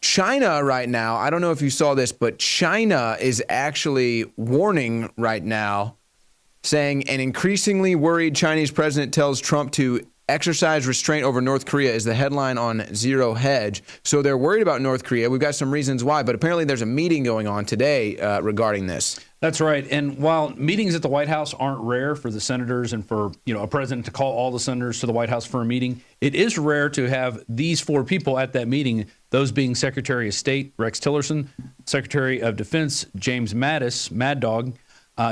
China right now, I don't know if you saw this, but China is actually warning right now, saying an increasingly worried Chinese president tells Trump to exercise restraint over North Korea is the headline on Zero Hedge. So they're worried about North Korea. We've got some reasons why, but apparently there's a meeting going on today regarding this. That's right. And while meetings at the White House aren't rare for the senators and for, a president to call all the senators to the White House for a meeting, it is rare to have these four people at that meeting, those being Secretary of State Rex Tillerson, Secretary of Defense James Mattis, Mad Dog,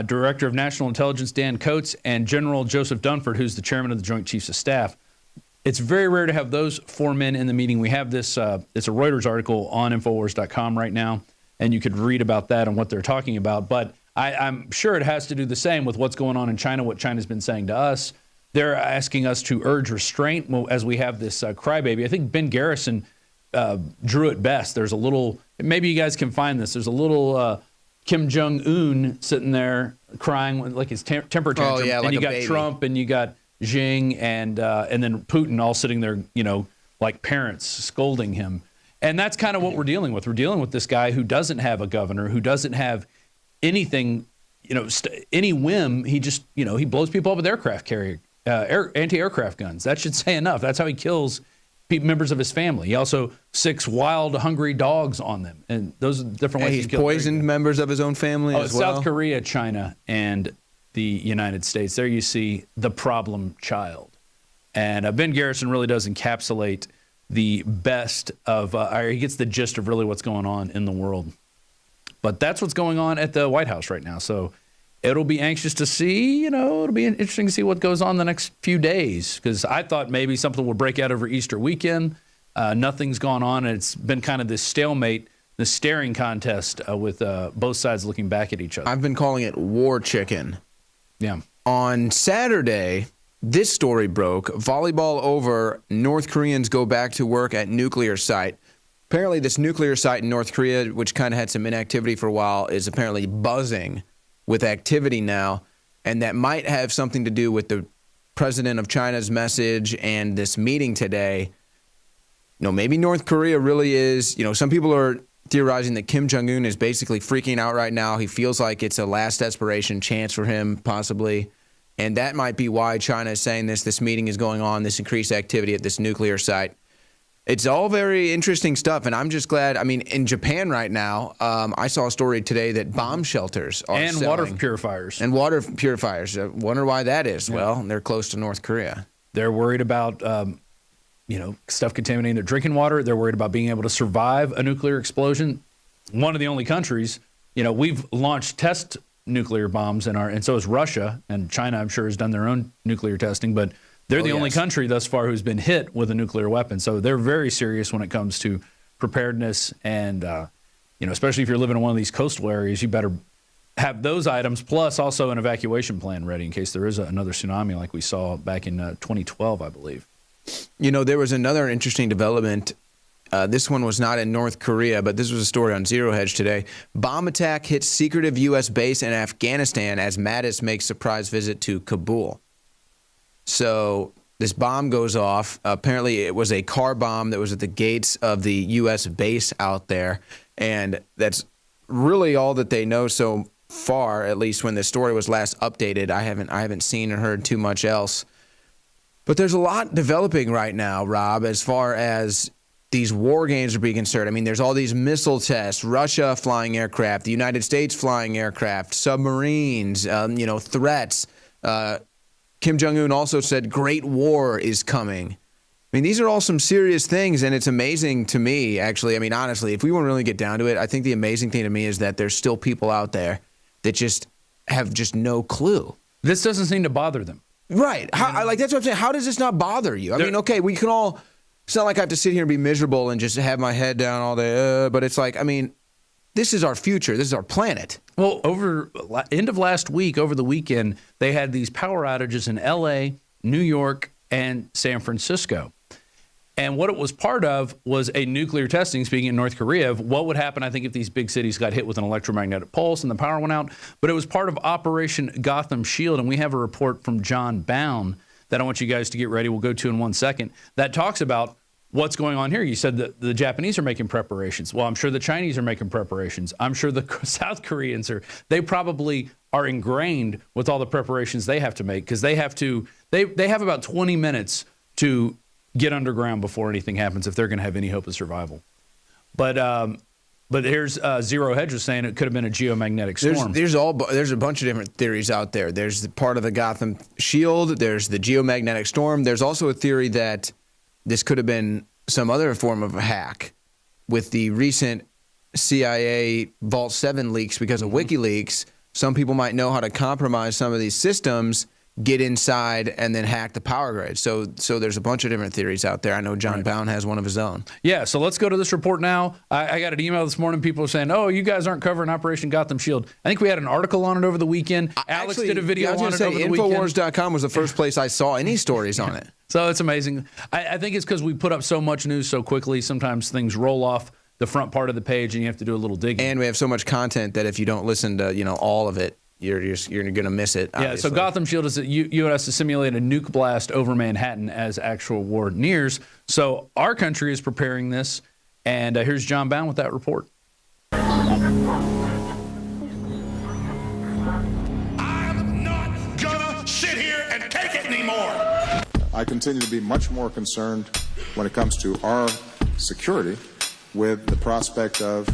Director of National Intelligence Dan Coates, and General Joseph Dunford, who's the chairman of the Joint Chiefs of Staff. It's very rare to have those four men in the meeting. We have this, it's a Reuters article on Infowars.com right now, and you could read about that and what they're talking about. But I'm sure it has to do the same with what's going on in China, what China's been saying to us. They're asking us to urge restraint as we have this crybaby. I think Ben Garrison drew it best. There's a little, maybe you guys can find this, there's a little Kim Jong-un sitting there crying like his temper tantrum. Oh, yeah, and like you a got baby. Trump and you got Xi and then Putin all sitting there, like parents scolding him. And that's kind of what we're dealing with. We're dealing with this guy who doesn't have a governor, who doesn't have anything, any whim. He just, he blows people up with aircraft carrier, anti-aircraft guns. That should say enough. That's how he kills members of his family. He also sicks wild, hungry dogs on them. And those are different ways He's to kill poisoned members of his own family as well. South Korea, China, and the United States. There you see the problem child. And Ben Garrison really does encapsulate the best of, he gets the gist of really what's going on in the world. But that's what's going on at the White House right now. So it'll be anxious to see, it'll be interesting to see what goes on the next few days. Because I thought maybe something will break out over Easter weekend. Nothing's gone on. And it's been kind of this stalemate, this staring contest with both sides looking back at each other. I've been calling it war chicken. Yeah. On Saturday, this story broke. Volleyball over, North Koreans go back to work at nuclear site. Apparently this nuclear site in North Korea, which kind of had some inactivity for a while, is apparently buzzing with activity now. And that might have something to do with the president of China's message and this meeting today. Maybe North Korea really is, some people are theorizing that Kim Jong-un is basically freaking out right now. He feels like it's a last desperation chance for him, possibly. And that might be why China is saying this meeting is going on, this increased activity at this nuclear site. It's all very interesting stuff, and I'm just glad. I mean, in Japan right now, I saw a story today that bomb shelters are and selling. Water purifiers. And water purifiers. I wonder why that is. Yeah. Well, they're close to North Korea. They're worried about, stuff contaminating their drinking water. They're worried about being able to survive a nuclear explosion. One of the only countries, we've launched test nuclear bombs and so has Russia, and China, I'm sure, has done their own nuclear testing, but they're the only country thus far who's been hit with a nuclear weapon. So they're very serious when it comes to preparedness. And, especially if you're living in one of these coastal areas, you better have those items, plus also an evacuation plan ready in case there is another tsunami like we saw back in 2012, I believe. There was another interesting development. This one was not in North Korea, but this was a story on Zero Hedge today. Bomb attack hits secretive U.S. base in Afghanistan as Mattis makes surprise visit to Kabul. So this bomb goes off. Apparently it was a car bomb that was at the gates of the U.S. base out there. And that's really all that they know so far, at least when this story was last updated. I haven't seen or heard too much else. But there's a lot developing right now, Rob, as far as these war games are being concerned. I mean, there's all these missile tests, Russia flying aircraft, the United States flying aircraft, submarines, threats. Kim Jong-un also said great war is coming. I mean, these are all some serious things, and it's amazing to me, actually. I mean, honestly, if we want to really get down to it, I think the amazing thing to me is that there's still people out there that just have just no clue. This doesn't seem to bother them. Right. That's what I'm saying. How does this not bother you? I mean, okay, we can all – it's not like I have to sit here and be miserable and just have my head down all day, but it's like, I mean, this is our future. This is our planet. Well, over end of last week, over the weekend, they had these power outages in L.A., New York, and San Francisco. And what it was part of was a nuclear testing, speaking in North Korea, of what would happen, I think, if these big cities got hit with an electromagnetic pulse and the power went out. But it was part of Operation Gotham Shield, and we have a report from John Bound that I want you guys to get ready. We'll go to in 1 second. That talks about what's going on here? You said that the Japanese are making preparations. Well, I'm sure the Chinese are making preparations. I'm sure the South Koreans are. They probably are ingrained with all the preparations they have to make, because they have about 20 minutes to get underground before anything happens if they're going to have any hope of survival. But here's Zero Hedge was saying it could have been a geomagnetic storm. There's a bunch of different theories out there. There's the part of the Gotham Shield. There's the geomagnetic storm. There's also a theory that this could have been some other form of a hack with the recent CIA Vault 7 leaks because of WikiLeaks. Some people might know how to compromise some of these systems, get inside, and then hack the power grid. So there's a bunch of different theories out there. I know John Bound has one of his own. Yeah, so let's go to this report now. I got an email this morning. People are saying, oh, you guys aren't covering Operation Gotham Shield. I think we had an article on it over the weekend. Alex did a video on it over the weekend. Infowars.com was the first place I saw any stories on it. So it's amazing. I think it's because we put up so much news so quickly. Sometimes things roll off the front part of the page, and you have to do a little digging. And we have so much content that if you don't listen to all of it, you're going to miss it. Obviously. Yeah, so Gotham Shield is U.S. to simulate a nuke blast over Manhattan as actual war nears. So our country is preparing this, and here's John Bound with that report. I'm not gonna sit here and take it anymore. I continue to be much more concerned when it comes to our security with the prospect of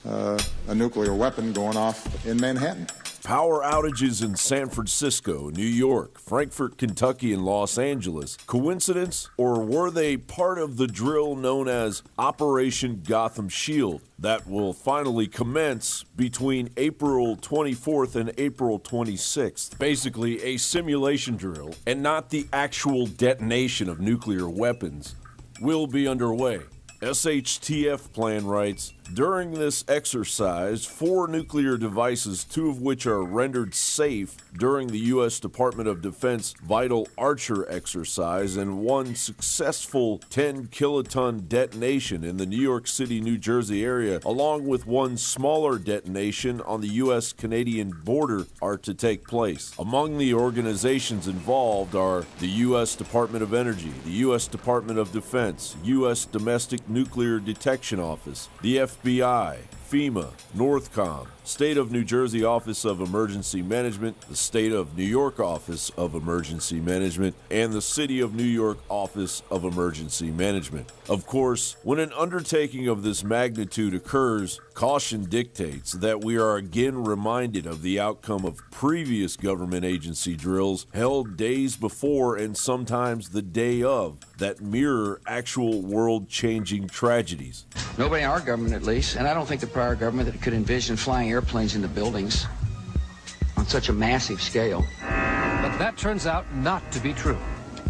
a nuclear weapon going off in Manhattan. Power outages in San Francisco, New York, Frankfort, Kentucky, and Los Angeles. Coincidence, or were they part of the drill known as Operation Gotham Shield that will finally commence between April 24th and April 26th? Basically, a simulation drill, and not the actual detonation of nuclear weapons, will be underway. SHTF plan writes, during this exercise, 4 nuclear devices, 2 of which are rendered safe during the U.S. Department of Defense Vital Archer exercise, and 1 successful 10-kiloton detonation in the New York City, New Jersey area, along with 1 smaller detonation on the U.S.-Canadian border, are to take place. Among the organizations involved are the U.S. Department of Energy, the U.S. Department of Defense, U.S. Domestic Nuclear Detection Office, the FBI, FEMA, Northcom, State of New Jersey Office of Emergency Management, the State of New York Office of Emergency Management, and the City of New York Office of Emergency Management. Of course, when an undertaking of this magnitude occurs, caution dictates that we are again reminded of the outcome of previous government agency drills held days before and sometimes the day of that mirror actual world-changing tragedies. Nobody in our government, at least, and I don't think the prior government that could envision flying airplanes into buildings on such a massive scale. But that turns out not to be true.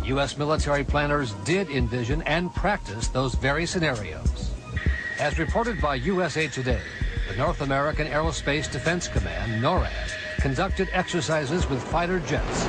U.S. military planners did envision and practice those very scenarios. As reported by USA Today, the North American Aerospace Defense Command, NORAD, conducted exercises with fighter jets,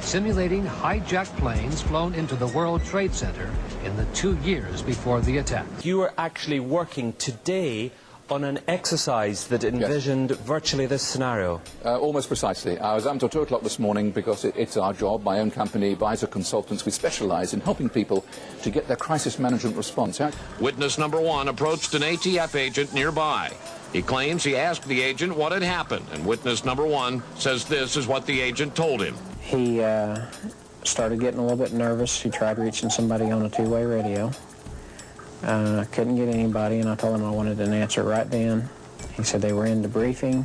simulating hijacked planes flown into the World Trade Center in the 2 years before the attack. You are actually working today on an exercise that envisioned virtually this scenario. Almost precisely. I was up until 2 o'clock this morning because it's our job, my own company, Advisor Consultants. We specialize in helping people to get their crisis management response. Witness number 1 approached an ATF agent nearby. He claims he asked the agent what had happened, and witness number 1 says this is what the agent told him. He started getting a little bit nervous. He tried reaching somebody on a 2-way radio. Couldn't get anybody, and I told him I wanted an answer right then. He said they were in debriefing.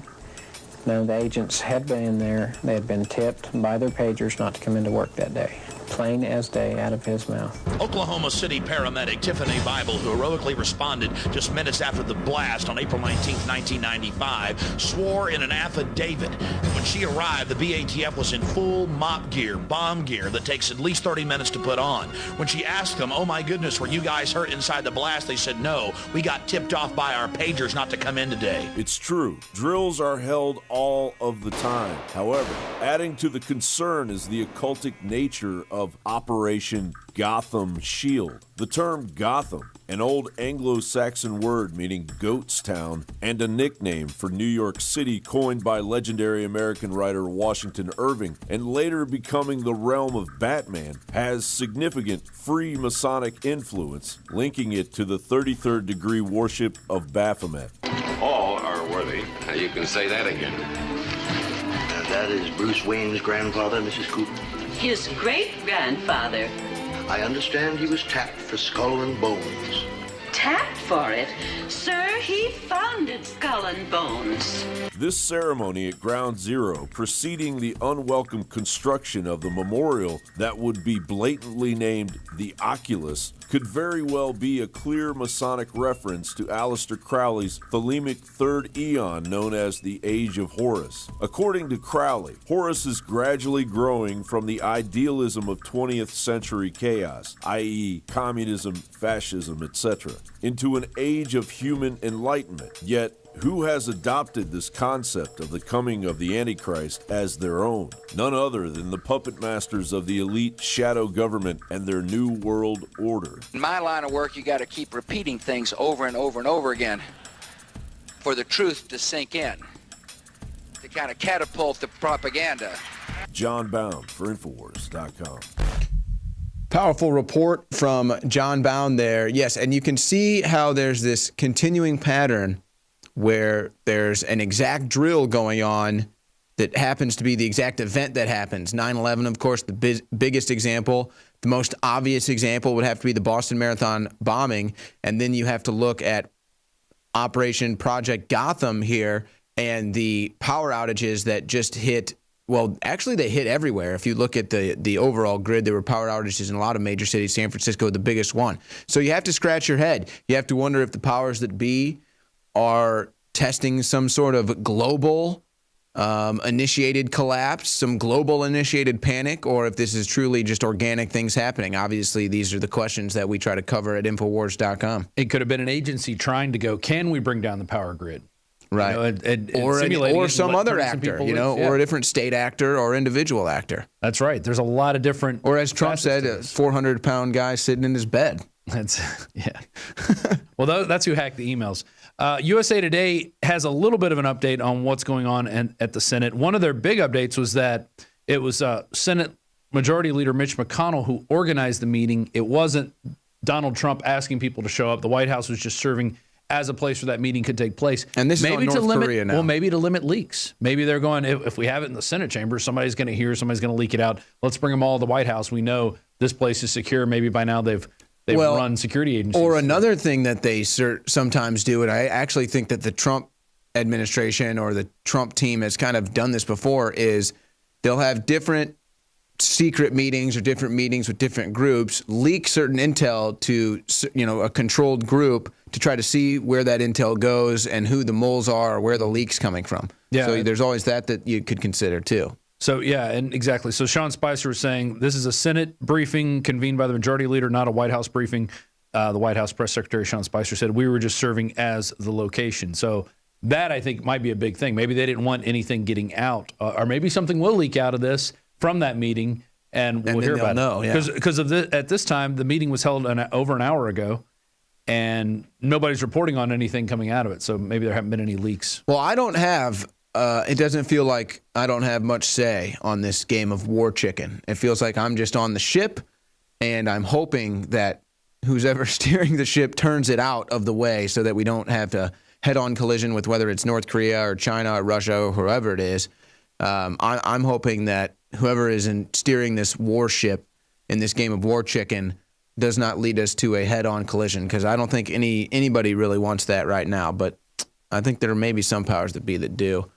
None of the agents had been in there. They had been tipped by their pagers not to come into work that day. Plain as day out of his mouth. Oklahoma City paramedic Tiffany Bible, who heroically responded just minutes after the blast on April 19, 1995, swore in an affidavit when she arrived, the BATF was in full mop gear, bomb gear that takes at least 30 minutes to put on. When she asked them, oh my goodness, were you guys hurt inside the blast? They said, no, we got tipped off by our pagers not to come in today. It's true. Drills are held all of the time. However, adding to the concern is the occultic nature of Operation Gotham Shield. The term Gotham, an old Anglo-Saxon word meaning goat's town, and a nickname for New York City coined by legendary American writer Washington Irving, and later becoming the realm of Batman, has significant free Masonic influence, linking it to the 33rd degree worship of Baphomet. All are worthy. Now you can say that again. That is Bruce Wayne's grandfather, Mrs. Cooper. His great-grandfather. I understand he was tapped for Skull and Bones. Tapped for it? Sir, he founded Skull and Bones. This ceremony at Ground Zero, preceding the unwelcome construction of the memorial that would be blatantly named the Oculus, could very well be a clear Masonic reference to Aleister Crowley's Thelemic third eon known as the Age of Horus. According to Crowley, Horus is gradually growing from the idealism of 20th century chaos, i.e. communism, fascism, etc., into an age of human enlightenment. Yet, who has adopted this concept of the coming of the Antichrist as their own? None other than the puppet masters of the elite shadow government and their new world order. In my line of work, you got to keep repeating things over and over and over again for the truth to sink in, to kind of catapult the propaganda. John Bound for Infowars.com. Powerful report from John Bound there. Yes, and you can see how there's this continuing pattern where there's an exact drill going on that happens to be the exact event that happens. 9/11, of course, the biggest example. The most obvious example would have to be the Boston Marathon bombing. And then you have to look at Operation Project Gotham here and the power outages that just hit. Well, actually, they hit everywhere. If you look at the overall grid, there were power outages in a lot of major cities. San Francisco, the biggest one. So you have to scratch your head. You have to wonder if the powers that be are testing some sort of global initiated collapse, some global initiated panic, or if this is truly just organic things happening. Obviously, these are the questions that we try to cover at Infowars.com. It could have been an agency trying to go, can we bring down the power grid? Right. Or some other actor, or a different state actor or individual actor. That's right. There's a lot of different. Or as Trump said, a 400-pound guy sitting in his bed. Yeah. Well, that's who hacked the emails. USA Today has a little bit of an update on what's going on at the Senate. One of their big updates was that it was Senate Majority Leader Mitch McConnell who organized the meeting. It wasn't Donald Trump asking people to show up. The White House was just serving as a place where that meeting could take place. And this maybe is on North Korea now. Well, maybe to limit leaks. Maybe they're going, if we have it in the Senate chamber, somebody's going to hear, somebody's going to leak it out. Let's bring them all to the White House. We know this place is secure. Maybe by now they've run security agencies. Or another thing that they sometimes do, and I actually think that the Trump administration or the Trump team has kind of done this before, is they'll have different secret meetings or different meetings with different groups, leak certain intel to a controlled group to try to see where that intel goes and who the moles are or where the leak's coming from. Yeah. So there's always that you could consider too. So, yeah, and exactly. So Sean Spicer was saying this is a Senate briefing convened by the majority leader, not a White House briefing. The White House press secretary, Sean Spicer, said we were just serving as the location. So that, I think, might be a big thing. Maybe they didn't want anything getting out, or maybe something will leak out of this from that meeting, and we'll hear about it. Because at this time, the meeting was held over an hour ago, and nobody's reporting on anything coming out of it. So maybe there haven't been any leaks. Well, I don't have it doesn't feel like I don't have much say on this game of war chicken. It feels like I'm just on the ship, and I'm hoping that who's ever steering the ship turns it out of the way so that we don't have to head-on collision with whether it's North Korea or China or Russia or whoever it is. I'm hoping that whoever is steering this warship in this game of war chicken does not lead us to a head-on collision, because I don't think anybody really wants that right now. But I think there may be some powers that be that do.